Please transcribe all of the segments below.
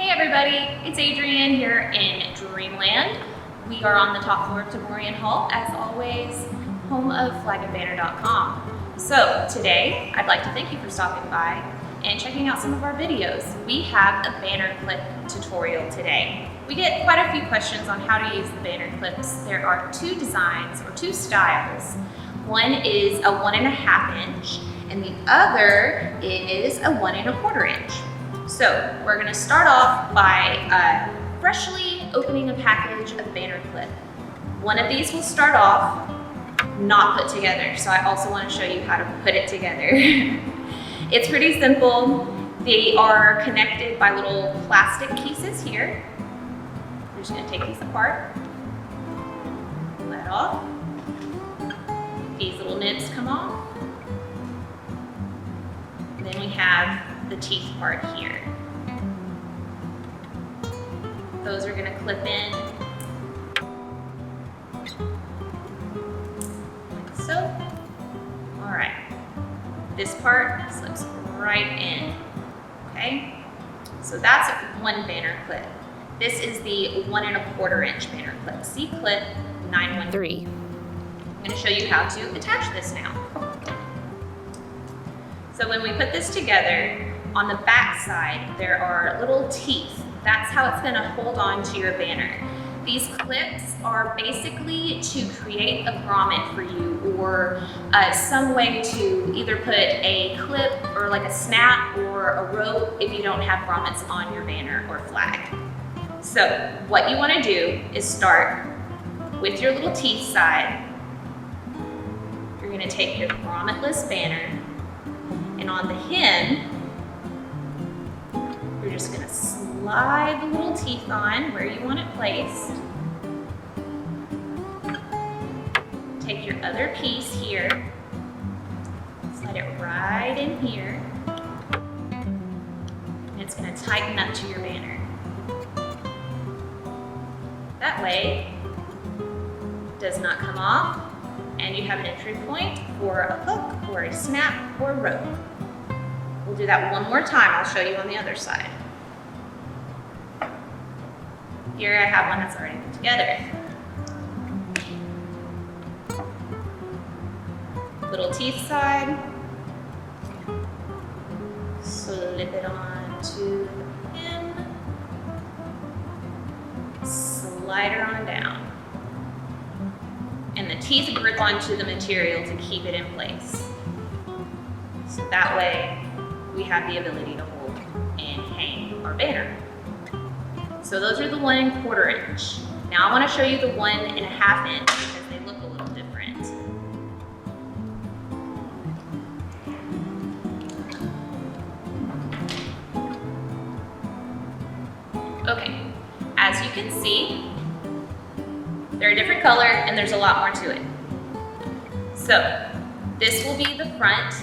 Hey everybody, it's Adrienne here in Dreamland. We are on the top floor of Taborian Hall, as always, home of FlagandBanner.com. So today, I'd like to thank you for stopping by and checking out some of our videos. We have a banner clip tutorial today. We get quite a few questions on how to use the banner clips. There are two designs or two styles. One is a 1.5 inch and the other is a 1 1/4 inch. So we're going to start off by freshly opening a package of banner clip. One of these will start off not put together, so I also want to show you how to put it together. It's pretty simple. They are connected by little plastic pieces here. We're just going to take these apart, let it off. These little nibs come off. And then we have the teeth part here. Those are going to clip in like so. All right, this part slips right in. Okay, so that's one banner clip. This is the 1 1/4 inch banner clip. See clip 913. I'm going to show you how to attach this now. So when we put this together, on the back side, there are little teeth. That's how it's gonna hold on to your banner. These clips are basically to create a grommet for you, or some way to either put a clip or like a snap or a rope if you don't have grommets on your banner or flag. So what you wanna do is start with your little teeth side. You're gonna take your grommetless banner, and on the hem, you're just gonna slide the little teeth on where you want it placed. Take your other piece here, slide it right in here, and it's gonna tighten up to your banner. That way, it does not come off, and you have an entry point for a hook or a snap or a rope. We'll do that one more time. I'll show you on the other side. Here I have one that's already put together. Little teeth side. Slip it onto the pin. Slide her on down. And the teeth grip onto the material to keep it in place. So that way, we have the ability to hold and hang our banner. So those are the 1 1/4 inch. Now I want to show you the 1 1/2 inch because they look a little different. Okay, as you can see, they're a different color and there's a lot more to it. So this will be the front.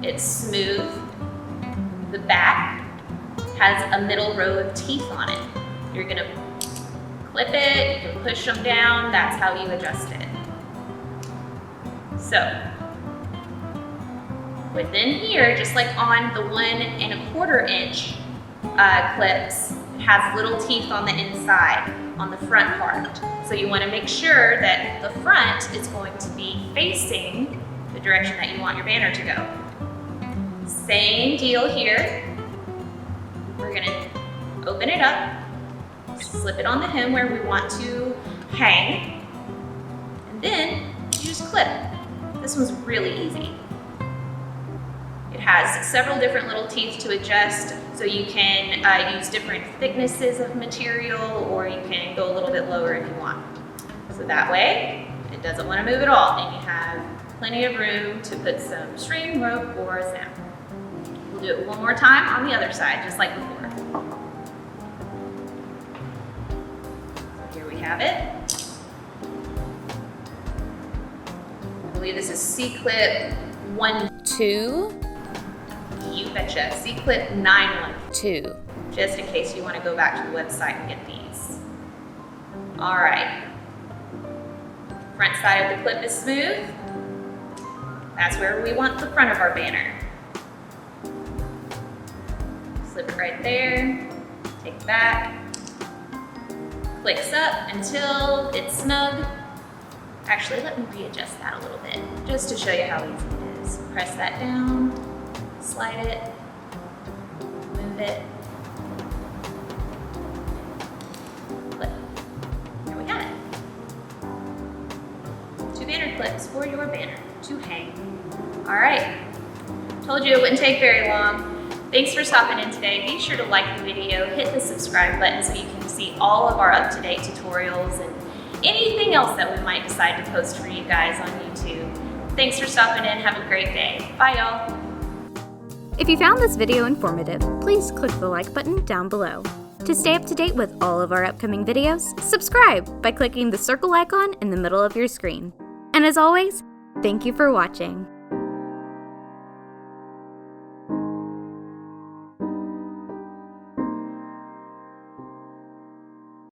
It's smooth. The back has a middle row of teeth on it. You're gonna clip it, you can push them down, that's how you adjust it. So, within here, just like on the 1 1/4 inch clips, it has little teeth on the inside, on the front part. So you wanna make sure that the front is going to be facing the direction that you want your banner to go. Same deal here. We're gonna open it up, slip it on the hem where we want to hang, and then you just clip. This one's really easy. It has several different little teeth to adjust, so you can use different thicknesses of material, or you can go a little bit lower if you want. So that way, it doesn't want to move at all, and you have plenty of room to put some string, rope, or a snap. We'll do it one more time on the other side, just like before. So here we have it. I believe this is C-clip 1-2. You betcha, C-clip 912. Just in case you want to go back to the website and get these. All right. Front side of the clip is smooth. That's where we want the front of our banner. Slip it right there. Take back, clicks up until it's snug. Actually, let me readjust that a little bit, just to show you how easy it is. Press that down, slide it, move it, clip. There we have it. 2 banner clips for your banner to hang. All right, told you it wouldn't take very long. Thanks for stopping in today. Be sure to like the video, hit the subscribe button so you can see all of our up-to-date tutorials and anything else that we might decide to post for you guys on YouTube. Thanks for stopping in. Have a great day. Bye, y'all. If you found this video informative, please click the like button down below. To stay up to date with all of our upcoming videos, subscribe by clicking the circle icon in the middle of your screen. And as always, thank you for watching.